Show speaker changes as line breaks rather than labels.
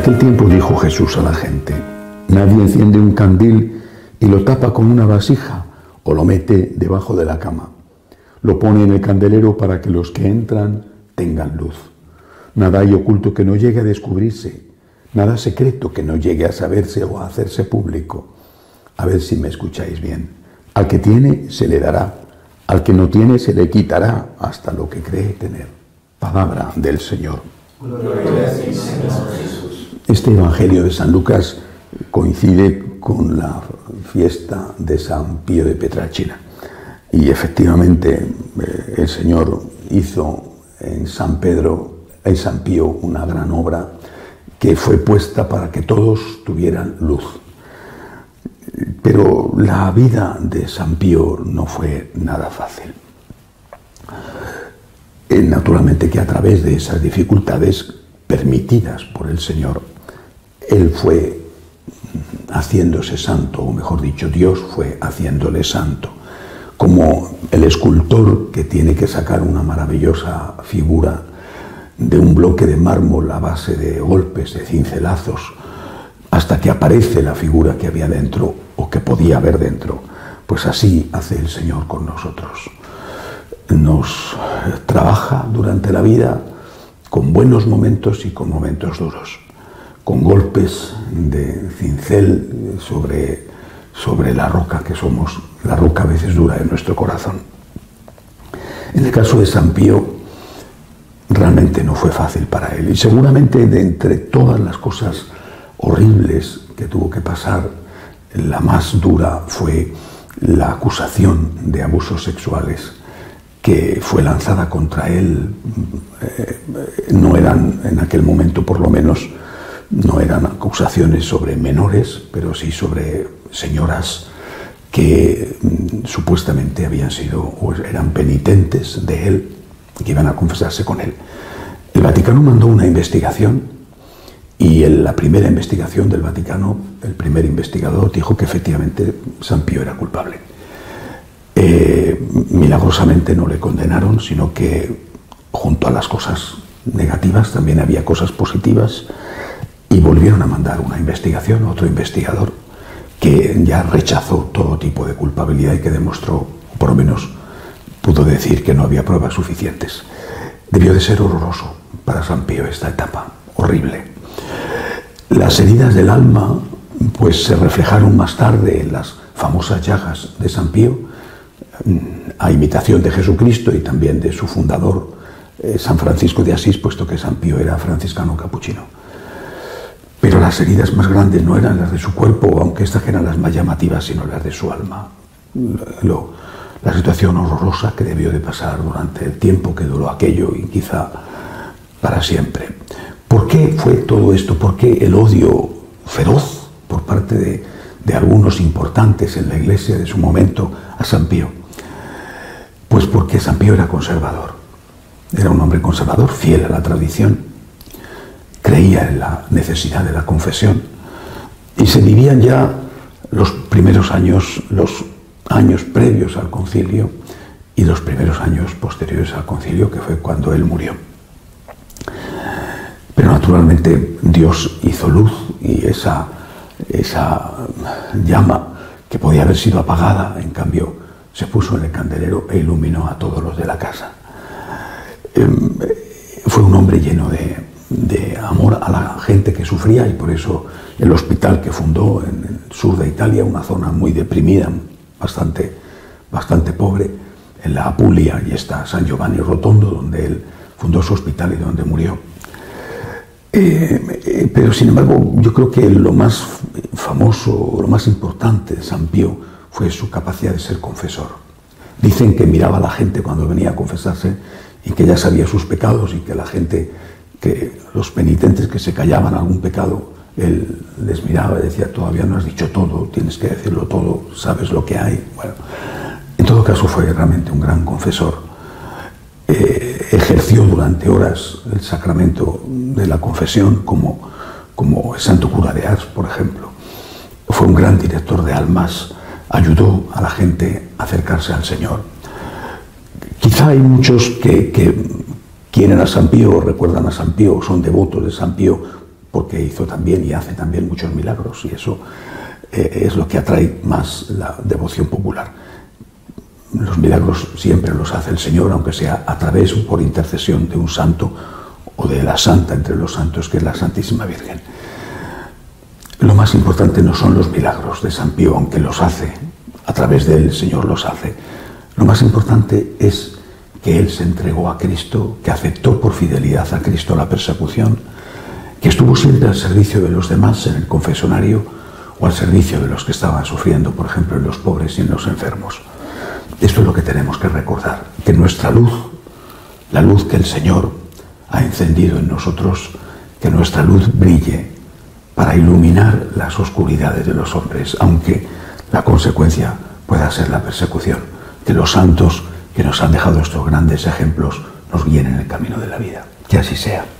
aquel tiempo dijo Jesús a la gente: nadie enciende un candil y lo tapa con una vasija o lo mete debajo de la cama. Lo pone en el candelero para que los que entran tengan luz. Nada hay oculto que no llegue a descubrirse, nada secreto que no llegue a saberse o a hacerse público. A ver si me escucháis bien. Al que tiene se le dará, al que no tiene se le quitará hasta lo que cree tener. Palabra del Señor.
Gloria a ti, Señor Jesús.
Este Evangelio de San Lucas coincide con la fiesta de San Pío de Pietrelcina. Y efectivamente el Señor hizo en San Pío una gran obra que fue puesta para que todos tuvieran luz. Pero la vida de San Pío no fue nada fácil. Naturalmente que a través de esas dificultades permitidas por el Señor, él fue haciéndose santo, o mejor dicho, Dios fue haciéndole santo, como el escultor que tiene que sacar una maravillosa figura de un bloque de mármol a base de golpes, de cincelazos, hasta que aparece la figura que había dentro o que podía haber dentro. Pues así hace el Señor con nosotros. Nos trabaja durante la vida con buenos momentos y con momentos duros, con golpes de cincel sobre la roca que somos, la roca a veces dura de nuestro corazón. En el caso de San Pío, realmente no fue fácil para él, y seguramente de entre todas las cosas horribles que tuvo que pasar, la más dura fue la acusación de abusos sexuales que fue lanzada contra él. No eran, en aquel momento por lo menos, no eran acusaciones sobre menores, pero sí sobre señoras que supuestamente habían sido o eran penitentes de él, que iban a confesarse con él. El Vaticano mandó una investigación y en la primera investigación del Vaticano, el primer investigador dijo que efectivamente San Pío era culpable. Milagrosamente no le condenaron, sino que junto a las cosas negativas también había cosas positivas, y volvieron a mandar una investigación, otro investigador, que ya rechazó todo tipo de culpabilidad y que demostró, o por lo menos pudo decir, que no había pruebas suficientes. Debió de ser horroroso para San Pío esta etapa, horrible. Las heridas del alma pues se reflejaron más tarde en las famosas llagas de San Pío, a imitación de Jesucristo y también de su fundador, San Francisco de Asís, puesto que San Pío era franciscano capuchino. Pero las heridas más grandes no eran las de su cuerpo, aunque estas eran las más llamativas, sino las de su alma. La situación horrorosa que debió de pasar durante el tiempo que duró aquello, y quizá para siempre. ¿Por qué fue todo esto? ¿Por qué el odio feroz por parte de algunos importantes en la Iglesia de su momento a San Pío? Pues porque San Pío era conservador. Era un hombre conservador, fiel a la tradición, creía en la necesidad de la confesión, y se vivían ya los primeros años, los años previos al concilio y los primeros años posteriores al concilio, que fue cuando él murió. Pero naturalmente Dios hizo luz, y esa llama que podía haber sido apagada, en cambio, se puso en el candelero e iluminó a todos los de la casa. Fue un hombre lleno de amor a la gente que sufría, y por eso el hospital que fundó en el sur de Italia, una zona muy deprimida, bastante pobre, en la Apulia, y está San Giovanni Rotondo, donde él fundó su hospital y donde murió. Pero sin embargo, yo creo que lo más famoso, lo más importante de San Pío fue su capacidad de ser confesor. Dicen que miraba a la gente cuando venía a confesarse y que ya sabía sus pecados, y que la gente, que los penitentes que se callaban algún pecado, él les miraba y decía: todavía no has dicho todo, tienes que decirlo todo, sabes lo que hay. Bueno, en todo caso fue realmente un gran confesor. Ejerció durante horas el sacramento de la confesión como el santo cura de Ars, por ejemplo. Fue un gran director de almas, ayudó a la gente a acercarse al Señor. Quizá hay muchos que quieren a San Pío, o recuerdan a San Pío, o son devotos de San Pío porque hizo también y hace también muchos milagros, y eso es lo que atrae más la devoción popular. Los milagros siempre los hace el Señor, aunque sea a través o por intercesión de un santo o de la santa entre los santos, que es la Santísima Virgen. Lo más importante no son los milagros de San Pío, aunque los hace, a través de él el Señor los hace. Lo más importante es que él se entregó a Cristo, que aceptó por fidelidad a Cristo la persecución, que estuvo siempre al servicio de los demás en el confesionario o al servicio de los que estaban sufriendo, por ejemplo, en los pobres y en los enfermos. Esto es lo que tenemos que recordar, que nuestra luz, la luz que el Señor ha encendido en nosotros, que nuestra luz brille para iluminar las oscuridades de los hombres, aunque la consecuencia pueda ser la persecución. Que los santos que nos han dejado estos grandes ejemplos nos guíen en el camino de la vida. Que así sea.